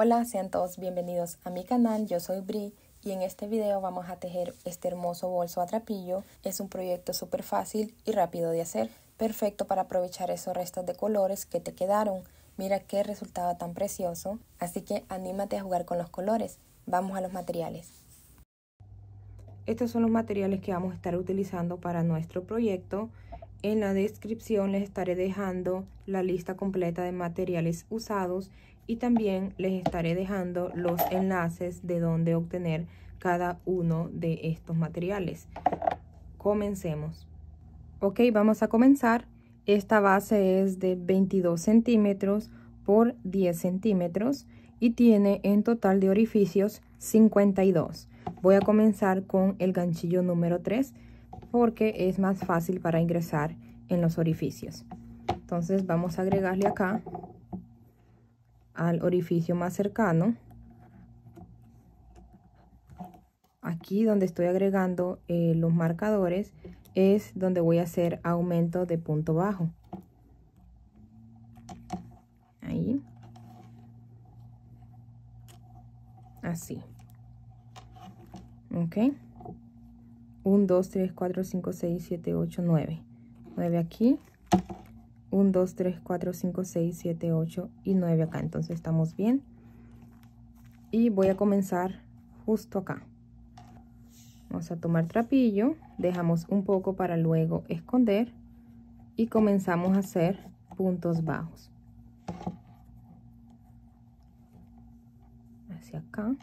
Hola, sean todos bienvenidos a mi canal, yo soy Bri y en este video vamos a tejer este hermoso bolso a trapillo. Es un proyecto súper fácil y rápido de hacer, perfecto para aprovechar esos restos de colores que te quedaron. Mira qué resultado tan precioso, así que anímate a jugar con los colores. Vamos a los materiales. Estos son los materiales que vamos a estar utilizando para nuestro proyecto. En la descripción les estaré dejando la lista completa de materiales usados y también les estaré dejando los enlaces de donde obtener cada uno de estos materiales. Comencemos. Ok, vamos a comenzar. Esta base es de 22 centímetros por 10 centímetros y tiene en total de orificios 52. Voy a comenzar con el ganchillo número 3 porque es más fácil para ingresar en los orificios. Entonces vamos a agregarle acá al orificio más cercano. Aquí donde estoy agregando los marcadores es donde voy a hacer aumento de punto bajo. Ahí. Así. Ok. 1, 2, 3, 4, 5, 6, 7, 8, 9. 9 aquí. 1, 2, 3, 4, 5, 6, 7, 8 y 9 acá. Entonces estamos bien. Y voy a comenzar justo acá. Vamos a tomar trapillo. Dejamos un poco para luego esconder. Y comenzamos a hacer puntos bajos. Hacia acá.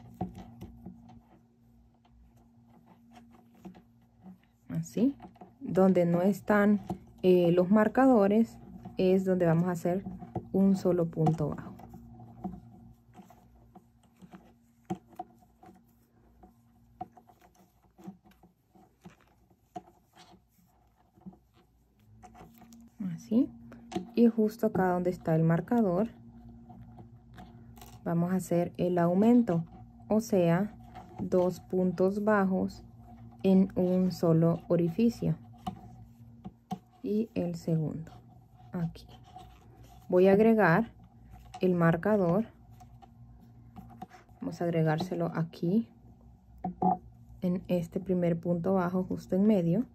Así. Donde no están los marcadores es donde vamos a hacer un solo punto bajo. Así. Y justo acá donde está el marcador vamos a hacer el aumento, o sea, 2 puntos bajos en un solo orificio. Y el segundo aquí. Voy a agregar el marcador. Vamos a agregárselo aquí en este primer punto bajo justo en medio,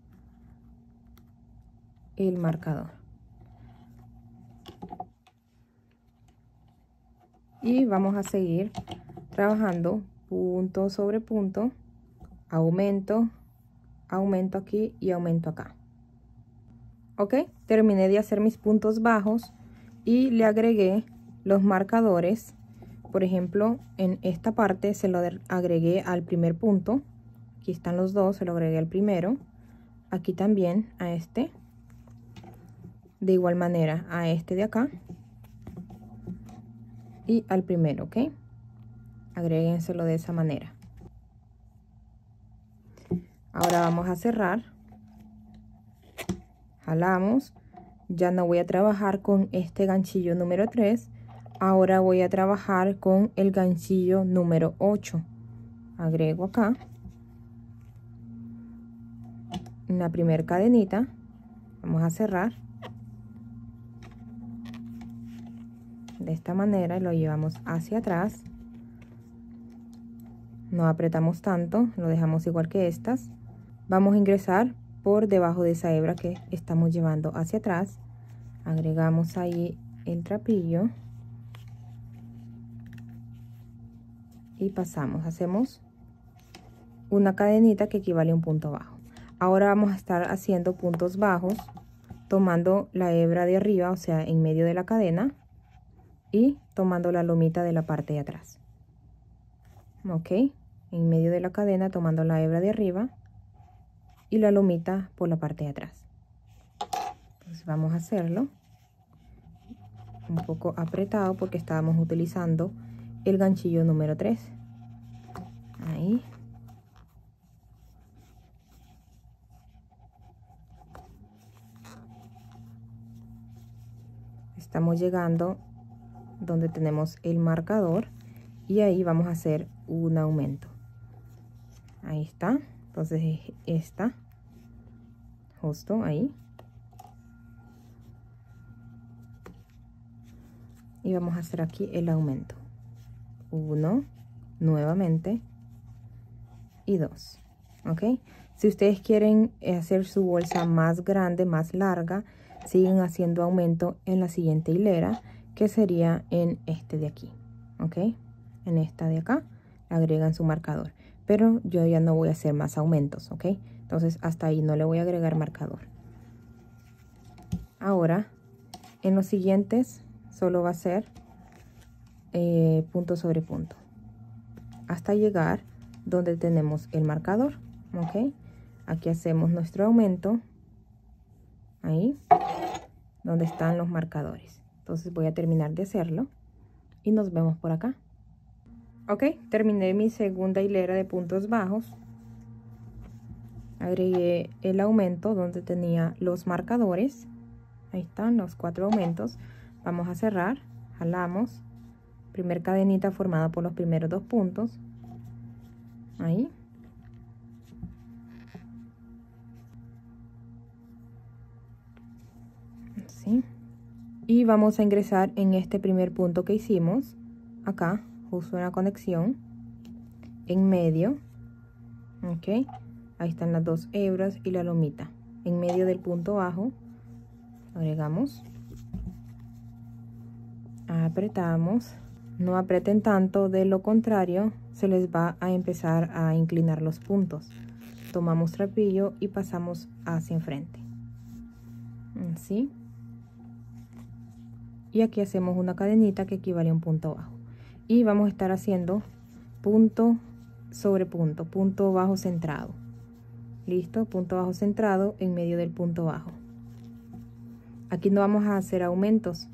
el marcador. Y vamos a seguir trabajando punto sobre punto, aumento, aumento aquí y aumento acá. Ok, terminé de hacer mis puntos bajos y le agregué los marcadores. Por ejemplo, en esta parte se lo agregué al primer punto. Aquí están los dos, se lo agregué al primero. Aquí también a este. De igual manera a este de acá. Y al primero, ¿ok? Agréguenselo de esa manera. Ahora vamos a cerrar. Jalamos. Ya no voy a trabajar con este ganchillo número 3. Ahora voy a trabajar con el ganchillo número 8. Agrego acá. En la primera cadenita. Vamos a cerrar. De esta manera lo llevamos hacia atrás. No apretamos tanto, lo dejamos igual que estas. Vamos a ingresar por debajo de esa hebra que estamos llevando hacia atrás. Agregamos ahí el trapillo y pasamos. Hacemos una cadenita que equivale a un punto bajo. Ahora vamos a estar haciendo puntos bajos tomando la hebra de arriba, o sea, en medio de la cadena, y tomando la lomita de la parte de atrás. Ok, en medio de la cadena tomando la hebra de arriba y la lomita por la parte de atrás. Entonces vamos a hacerlo un poco apretado porque estábamos utilizando el ganchillo número 3. Ahí. Estamos llegando donde tenemos el marcador y ahí vamos a hacer un aumento. Ahí está. Entonces esta, justo ahí. Y vamos a hacer aquí el aumento. 1, nuevamente, y 2. ¿Ok? Si ustedes quieren hacer su bolsa más grande, más larga, siguen haciendo aumento en la siguiente hilera, que sería en este de aquí. ¿Ok? En esta de acá, agregan su marcador. Pero yo ya no voy a hacer más aumentos. ¿Ok? Entonces hasta ahí no le voy a agregar marcador. Ahora, en los siguientes, solo va a ser punto sobre punto. Hasta llegar donde tenemos el marcador. ¿Ok? Aquí hacemos nuestro aumento. Ahí, donde están los marcadores. Entonces voy a terminar de hacerlo. Y nos vemos por acá. Ok, terminé mi segunda hilera de puntos bajos. Agregué el aumento donde tenía los marcadores. Ahí están los 4 aumentos. Vamos a cerrar. Jalamos. Primer cadenita formada por los primeros 2 puntos. Ahí. Así. Y vamos a ingresar en este primer punto que hicimos. Acá, justo en la conexión. En medio. Ok. Ahí están las 2 hebras y la lomita. En medio del punto bajo. Agregamos. Apretamos. No aprieten tanto, de lo contrario se les va a empezar a inclinar los puntos. Tomamos trapillo y pasamos hacia enfrente. Así. Y aquí hacemos una cadenita que equivale a un punto bajo. Y vamos a estar haciendo punto sobre punto, punto bajo centrado. Listo, punto bajo centrado en medio del punto bajo. Aquí no vamos a hacer aumentos,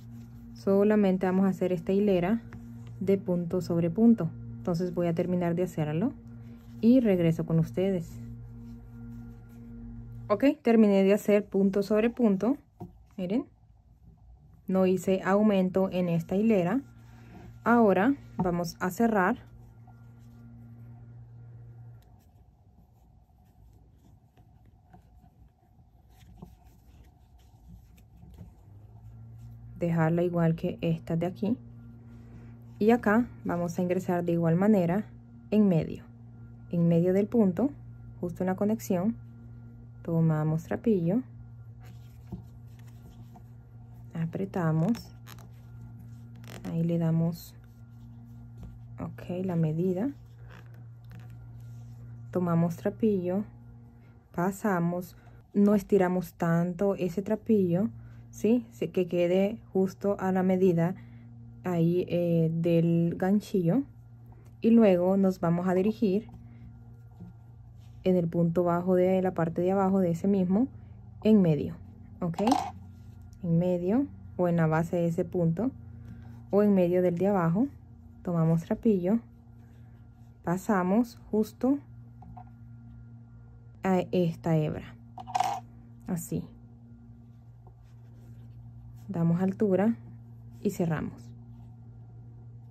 solamente vamos a hacer esta hilera de punto sobre punto. Entonces voy a terminar de hacerlo y regreso con ustedes. Ok, terminé de hacer punto sobre punto. Miren, no hice aumento en esta hilera. Ahora vamos a cerrar. Dejarla igual que esta de aquí. Y acá vamos a ingresar de igual manera en medio del punto, justo en la conexión. Tomamos trapillo, apretamos, ahí le damos ok la medida, tomamos trapillo, pasamos, no estiramos tanto ese trapillo, ¿sí? Que quede justo a la medida ahí del ganchillo, y luego nos vamos a dirigir en el punto bajo de la parte de abajo de ese mismo, en medio, ok, en medio o en la base de ese punto o en medio del de abajo. Tomamos trapillo, pasamos justo a esta hebra, así, damos altura y cerramos.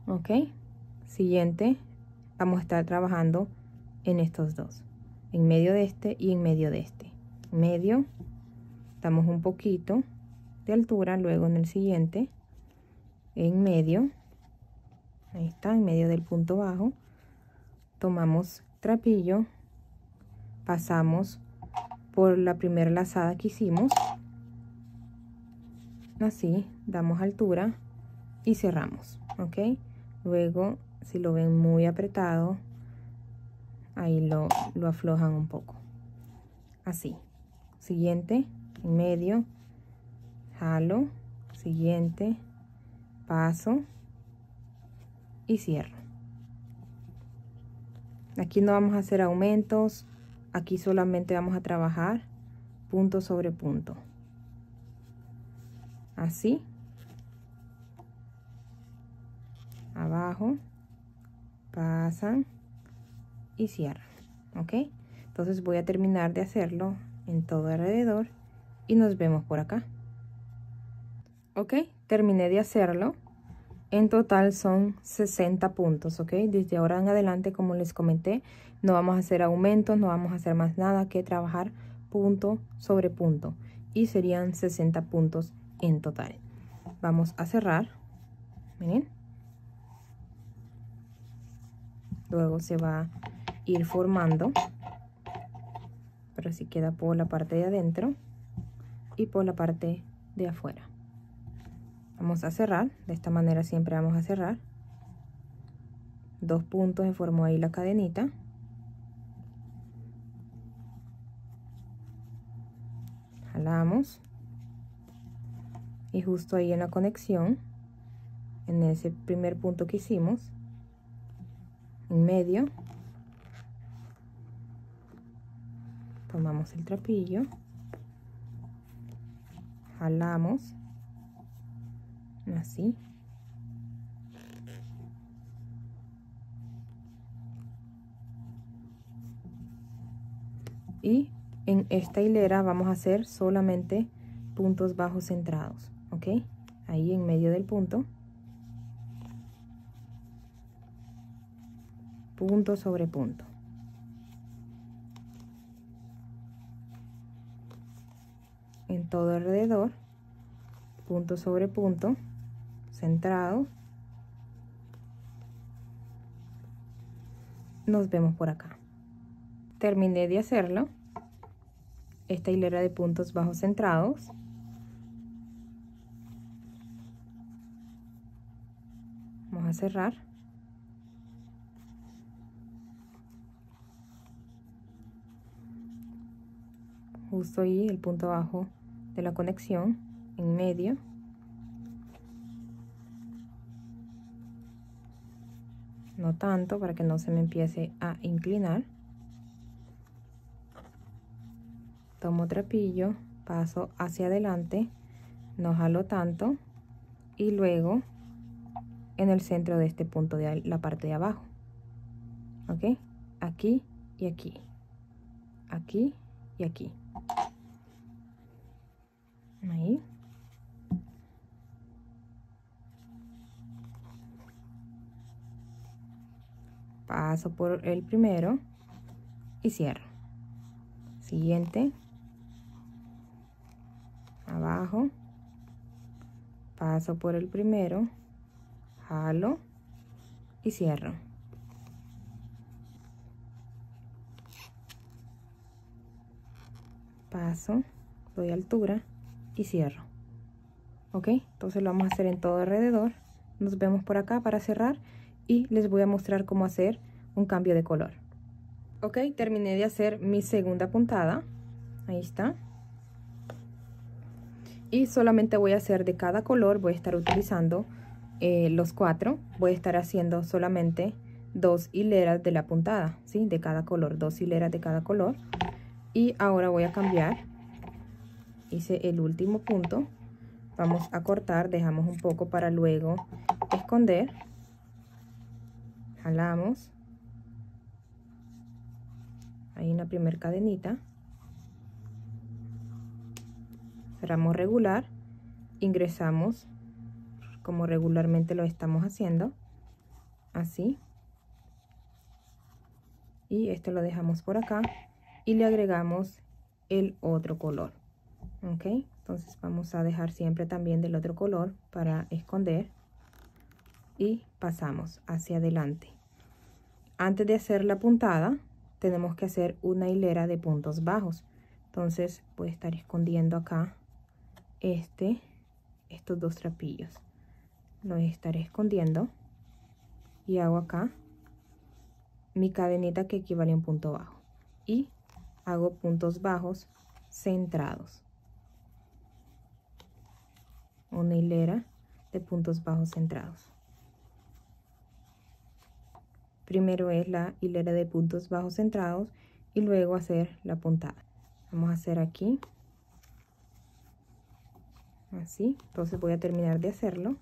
Ok, siguiente vamos a estar trabajando en estos dos, en medio de este y en medio de este. En medio damos un poquito de altura, luego en el siguiente en medio, ahí está, en medio del punto bajo, tomamos trapillo, pasamos por la primera lazada que hicimos, así, damos altura y cerramos. Ok, luego si lo ven muy apretado, ahí lo aflojan un poco, así. Siguiente, en medio, jalo, siguiente, paso y cierro. Aquí no vamos a hacer aumentos, aquí solamente vamos a trabajar punto sobre punto, así, abajo, pasan y cierran. Ok, entonces voy a terminar de hacerlo en todo alrededor y nos vemos por acá. Ok, terminé de hacerlo. En total son 60 puntos, ok. Desde ahora en adelante, como les comenté, no vamos a hacer aumentos, no vamos a hacer más nada que trabajar punto sobre punto, y serían 60 puntos en total. Vamos a cerrar, miren, luego se va a ir formando, pero así queda por la parte de adentro y por la parte de afuera. Vamos a cerrar, de esta manera siempre vamos a cerrar. 2 puntos, se formó ahí la cadenita. Jalamos y justo ahí en la conexión, en ese primer punto que hicimos, en medio, tomamos el trapillo, jalamos así, y en esta hilera vamos a hacer solamente puntos bajos centrados, ¿ok? Ahí en medio del punto, punto sobre punto. En todo alrededor, punto sobre punto, centrado. Nos vemos por acá. Terminé de hacerlo, esta hilera de puntos bajos centrados. Vamos a cerrar. Justo ahí el punto bajo de la conexión, en medio. No tanto para que no se me empiece a inclinar. Tomo trapillo, paso hacia adelante, no jalo tanto y luego en el centro de este punto de la parte de abajo, ¿ok? Aquí y aquí, aquí y aquí. Ahí. Paso por el primero y cierro. Siguiente. Abajo. Paso por el primero, jalo y cierro. Paso, doy altura y cierro. ¿Ok? Entonces lo vamos a hacer en todo alrededor. Nos vemos por acá para cerrar y les voy a mostrar cómo hacer un cambio de color. Ok, terminé de hacer mi segunda puntada. Ahí está. Y solamente voy a hacer de cada color, voy a estar utilizando los 4. Voy a estar haciendo solamente 2 hileras de la puntada, ¿sí? De cada color, 2 hileras de cada color. Y ahora voy a cambiar. Hice el último punto. Vamos a cortar, dejamos un poco para luego esconder. Jalamos. Ahí en la primera cadenita. Cerramos regular. Ingresamos como regularmente lo estamos haciendo. Así. Y esto lo dejamos por acá. Y le agregamos el otro color. Ok. Entonces vamos a dejar siempre también del otro color para esconder. Y pasamos hacia adelante. Antes de hacer la puntada, tenemos que hacer una hilera de puntos bajos. Entonces voy a estar escondiendo acá estos 2 trapillos. Los estaré escondiendo y hago acá mi cadenita que equivale a un punto bajo. Y hago puntos bajos centrados. Una hilera de puntos bajos centrados. Primero es la hilera de puntos bajos centrados y luego hacer la puntada. Vamos a hacer aquí. Así. Entonces voy a terminar de hacerlo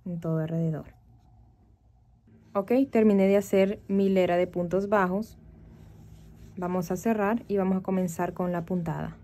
en todo alrededor. Ok, terminé de hacer mi hilera de puntos bajos. Vamos a cerrar y vamos a comenzar con la puntada.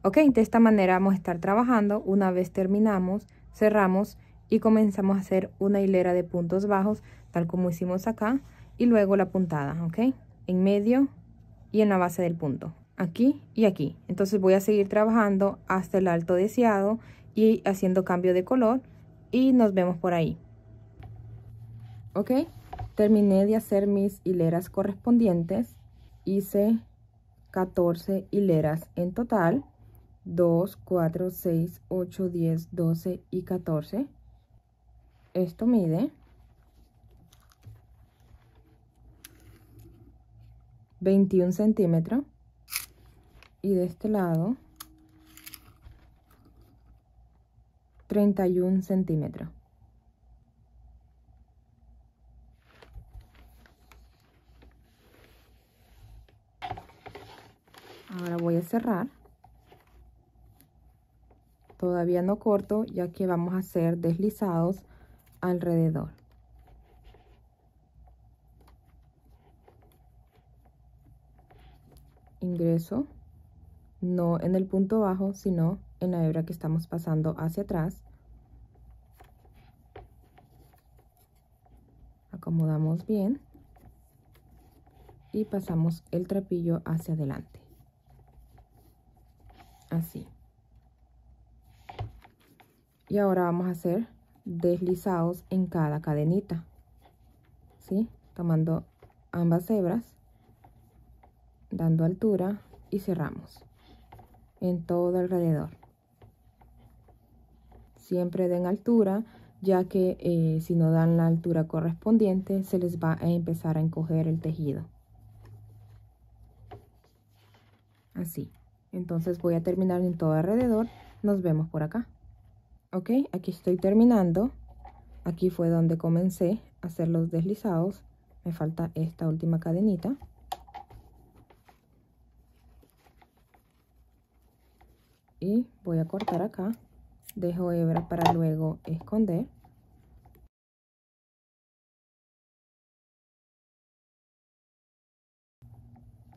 Ok, de esta manera vamos a estar trabajando. Una vez terminamos, cerramos y comenzamos a hacer una hilera de puntos bajos, tal como hicimos acá, y luego la puntada, ok, en medio y en la base del punto, aquí y aquí. Entonces voy a seguir trabajando hasta el alto deseado y haciendo cambio de color, y nos vemos por ahí. Ok, terminé de hacer mis hileras correspondientes. Hice 14 hileras en total. 2, 4, 6, 8, 10, 12 y 14. Esto mide 21 centímetros. Y de este lado 31 centímetros. Ahora voy a cerrar. Todavía no corto, ya que vamos a hacer deslizados alrededor. Ingreso, no en el punto bajo, sino en la hebra que estamos pasando hacia atrás. Acomodamos bien y pasamos el trapillo hacia adelante. Así. Y ahora vamos a hacer deslizados en cada cadenita, ¿sí? Tomando ambas hebras, dando altura y cerramos en todo alrededor. Siempre den altura, ya que si no dan la altura correspondiente, se les va a empezar a encoger el tejido. Así. Entonces voy a terminar en todo alrededor. Nos vemos por acá. Ok, aquí estoy terminando. Aquí fue donde comencé a hacer los deslizados. Me falta esta última cadenita. Y voy a cortar acá. Dejo hebra para luego esconder.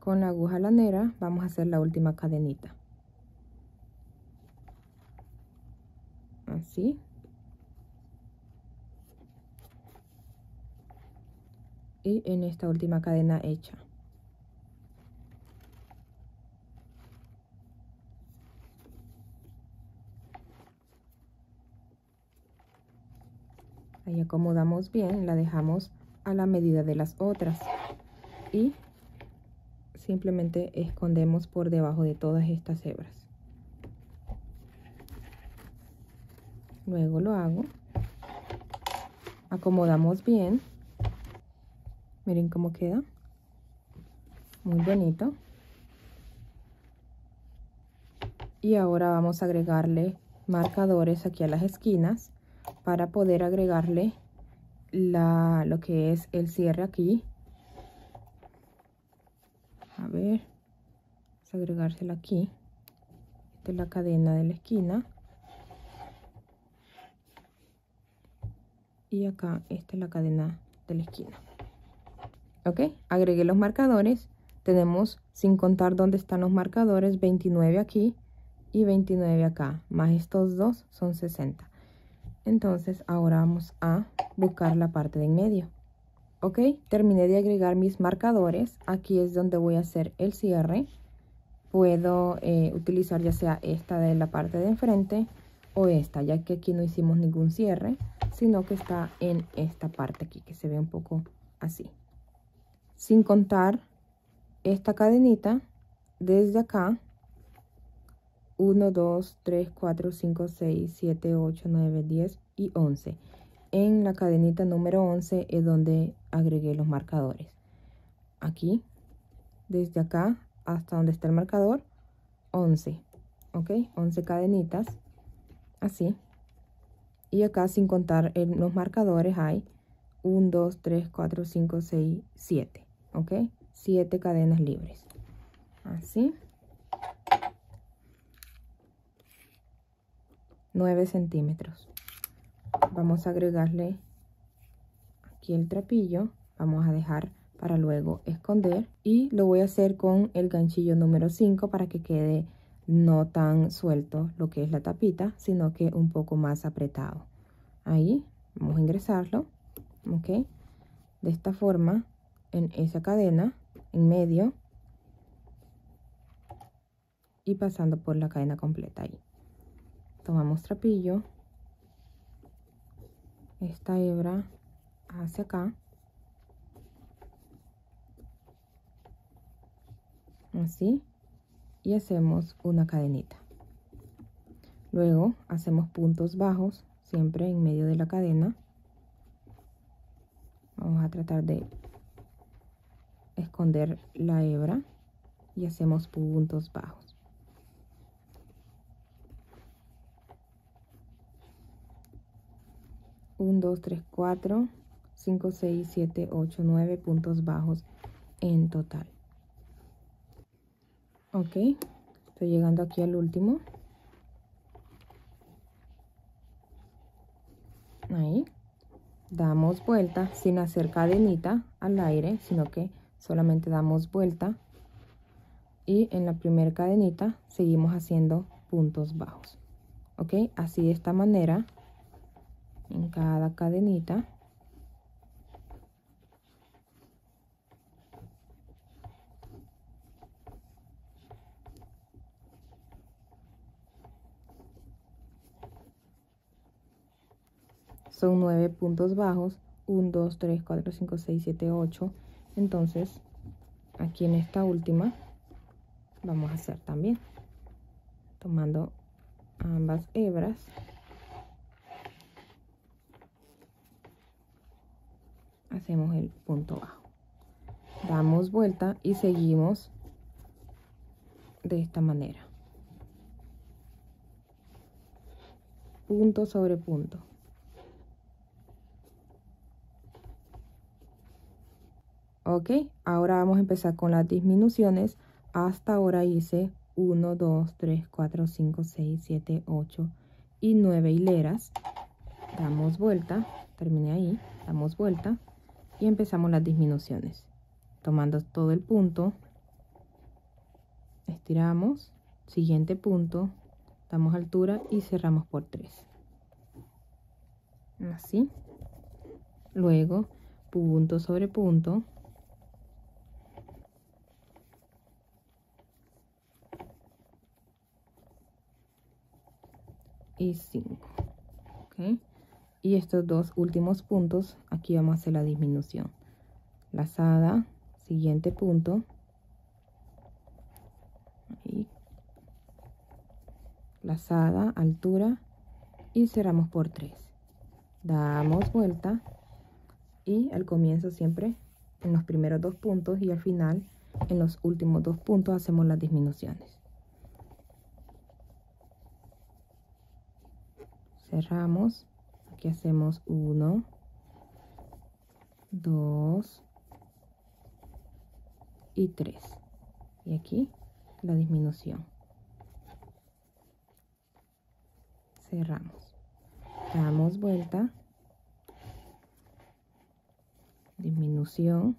Con la aguja lanera vamos a hacer la última cadenita. Así. Y en esta última cadena hecha. Ahí acomodamos bien, la dejamos a la medida de las otras. Y simplemente escondemos por debajo de todas estas hebras. Luego lo hago. Acomodamos bien. Miren cómo queda. Muy bonito. Y ahora vamos a agregarle marcadores aquí a las esquinas para poder agregarle lo que es el cierre aquí. A ver, vamos a agregársela aquí. Esta es la cadena de la esquina. Y acá esta es la cadena de la esquina. Ok, agregué los marcadores. Tenemos, sin contar dónde están los marcadores, 29 aquí y 29 acá, más estos dos son 60. Entonces ahora vamos a buscar la parte de en medio. Ok, terminé de agregar mis marcadores. Aquí es donde voy a hacer el cierre. Puedo utilizar ya sea esta de la parte de enfrente o esta, ya que aquí no hicimos ningún cierre, sino que está en esta parte aquí, que se ve un poco así. Sin contar esta cadenita, desde acá, 1, 2, 3, 4, 5, 6, 7, 8, 9, 10 y 11. En la cadenita número 11 es donde agregué los marcadores. Aquí, desde acá hasta donde está el marcador, 11. Ok, 11 cadenitas, así. Y acá, sin contar los marcadores, hay 1, 2, 3, 4, 5, 6, 7. Ok, 7 cadenas libres. Así. 9 centímetros. Vamos a agregarle aquí el trapillo. Vamos a dejar para luego esconder. Y lo voy a hacer con el ganchillo número 5 para que quede no tan suelto lo que es la tapita, sino que un poco más apretado. Ahí vamos a ingresarlo, ok, de esta forma en esa cadena en medio y pasando por la cadena completa. Ahí tomamos trapillo, esta hebra hacia acá, así, y hacemos una cadenita. Luego hacemos puntos bajos siempre en medio de la cadena. Vamos a tratar de esconder la hebra y hacemos puntos bajos. Un, 2, 3, 4, 5, 6, 7, 8, 9 puntos bajos en total. Ok, estoy llegando aquí al último. Ahí damos vuelta sin hacer cadenita al aire, sino que solamente damos vuelta y en la primera cadenita seguimos haciendo puntos bajos. Ok, así de esta manera en cada cadenita. Son 9 puntos bajos, 1, 2, 3, 4, 5, 6, 7, 8. Entonces, aquí en esta última vamos a hacer también, tomando ambas hebras. Hacemos el punto bajo. Damos vuelta y seguimos de esta manera. Punto sobre punto. Ok, ahora vamos a empezar con las disminuciones. Hasta ahora hice 1, 2, 3, 4, 5, 6, 7, 8 y 9 hileras. Damos vuelta, terminé ahí, damos vuelta y empezamos las disminuciones. Tomando todo el punto, estiramos, siguiente punto, damos altura y cerramos por 3. Así. Luego, punto sobre punto. Y 5. ¿Okay? Y estos dos últimos puntos, aquí vamos a hacer la disminución. Lazada, siguiente punto. Ahí. Lazada, altura y cerramos por 3. Damos vuelta y al comienzo siempre en los primeros 2 puntos y al final en los últimos 2 puntos hacemos las disminuciones. Cerramos, aquí hacemos 1, 2 y 3 y aquí la disminución. Cerramos, damos vuelta, disminución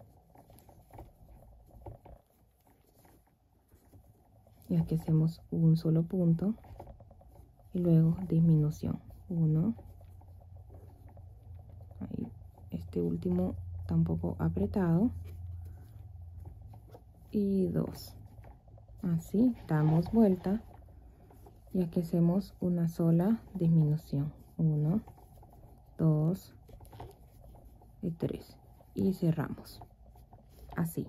y aquí hacemos un solo punto y luego disminución. 1, ahí, este último está un poco apretado, y 2, así damos vuelta y aquí hacemos una sola disminución. 1, 2 y 3 y cerramos así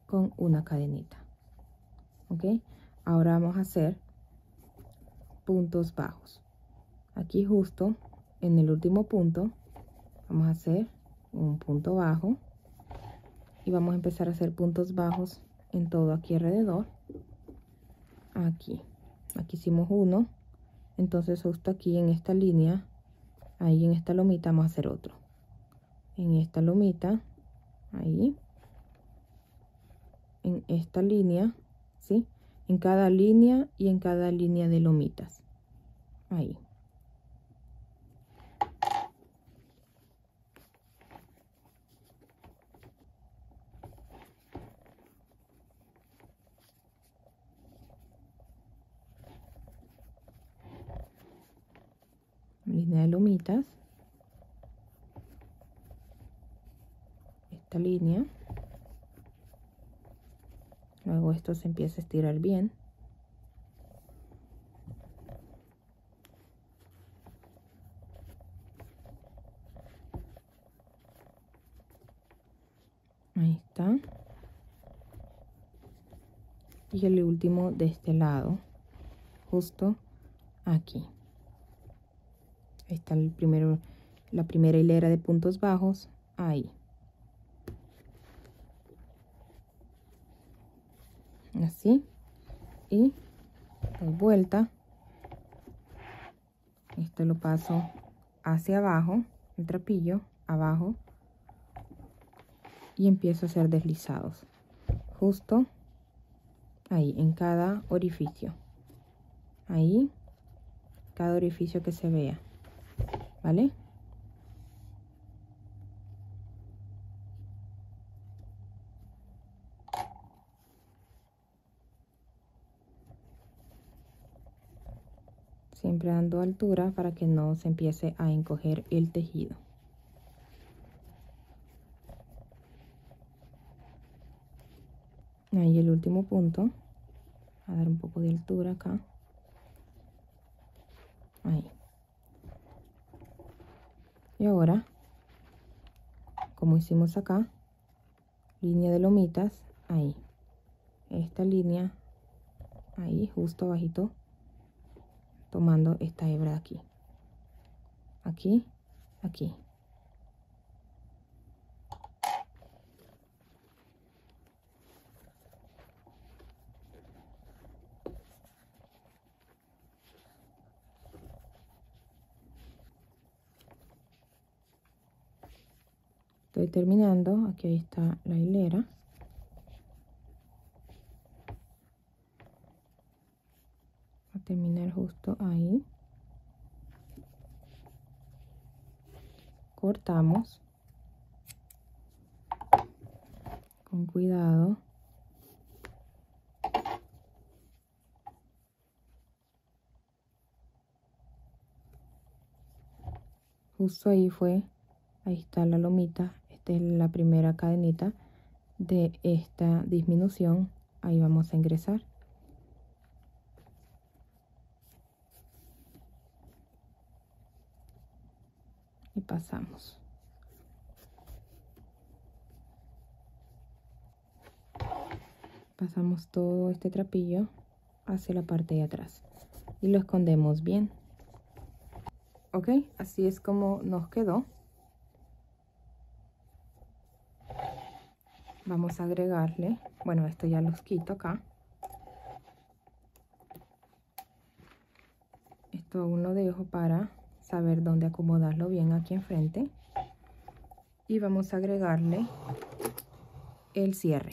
con una cadenita. Ok, ahora vamos a hacer puntos bajos. Aquí justo en el último punto vamos a hacer un punto bajo y vamos a empezar a hacer puntos bajos en todo aquí alrededor. Aquí hicimos uno, entonces justo aquí en esta línea, ahí en esta lomita vamos a hacer otro. En esta lomita, ahí, en esta línea, ¿sí? En cada línea y en cada línea de lomitas. Ahí. línea de lomitas, esta línea, luego esto se empieza a estirar bien, ahí está, y el último de este lado, justo aquí. Ahí está el primero, la primera hilera de puntos bajos, ahí. Así, y doy vuelta. Esto lo paso hacia abajo, el trapillo, abajo, y empiezo a hacer deslizados, justo ahí, en cada orificio. Ahí, cada orificio que se vea, ¿vale? Siempre dando altura para que no se empiece a encoger el tejido. Ahí el último punto, a dar un poco de altura acá. Ahí. Y ahora, como hicimos acá, línea de lomitas, ahí. Esta línea, ahí, justo abajito, tomando esta hebra de aquí. Aquí, aquí. Estoy terminando, aquí está la hilera. A terminar justo ahí. Cortamos. Con cuidado. Justo ahí fue, ahí está la lomita. Esta es la primera cadenita de esta disminución. Ahí vamos a ingresar. Y pasamos. Pasamos todo este trapillo hacia la parte de atrás y lo escondemos bien. Ok, así es como nos quedó. Vamos a agregarle, bueno, esto ya los quito acá. Esto aún lo dejo para saber dónde acomodarlo bien aquí enfrente. Y vamos a agregarle el cierre.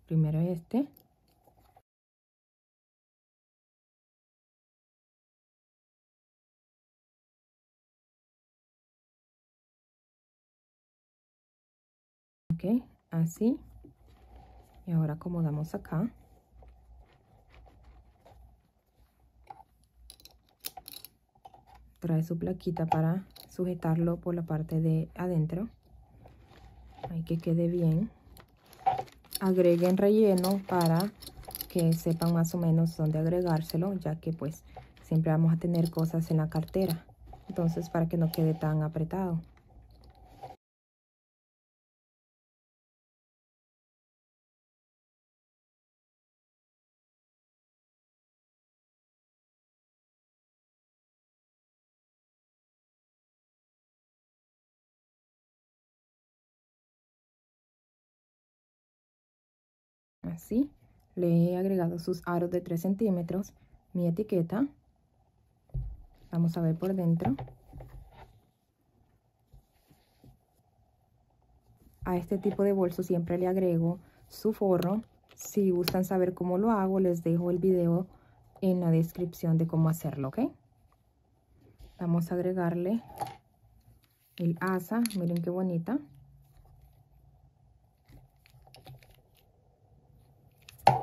Primero este. Ok, así. Y ahora acomodamos acá. Trae su plaquita para sujetarlo por la parte de adentro. Hay que quede bien. Agreguen relleno para que sepan más o menos dónde agregárselo, ya que pues siempre vamos a tener cosas en la cartera. Entonces, para que no quede tan apretado. Así, le he agregado sus aros de 3 centímetros, mi etiqueta. Vamos a ver por dentro. A este tipo de bolso siempre le agrego su forro. Si gustan saber cómo lo hago, les dejo el video en la descripción de cómo hacerlo, ¿ok? Vamos a agregarle el asa, miren qué bonita.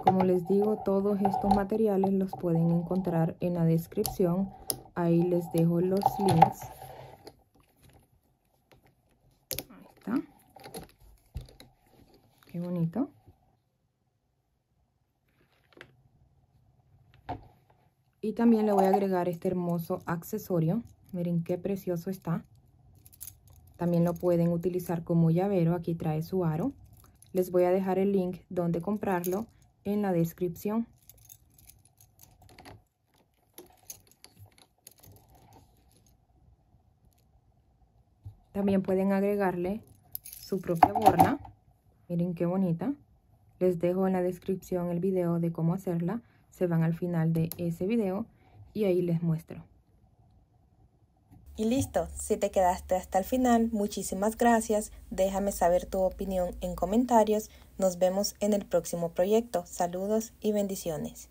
Como les digo, todos estos materiales los pueden encontrar en la descripción. Ahí les dejo los links. Ahí está. Qué bonito. Y también le voy a agregar este hermoso accesorio. Miren qué precioso está. También lo pueden utilizar como llavero. Aquí trae su aro. Les voy a dejar el link donde comprarlo en la descripción. También pueden agregarle su propia borla. Miren qué bonita. Les dejo en la descripción el video de cómo hacerla. Se van al final de ese video y ahí les muestro. Y listo, si te quedaste hasta el final, muchísimas gracias. Déjame saber tu opinión en comentarios. Nos vemos en el próximo proyecto. Saludos y bendiciones.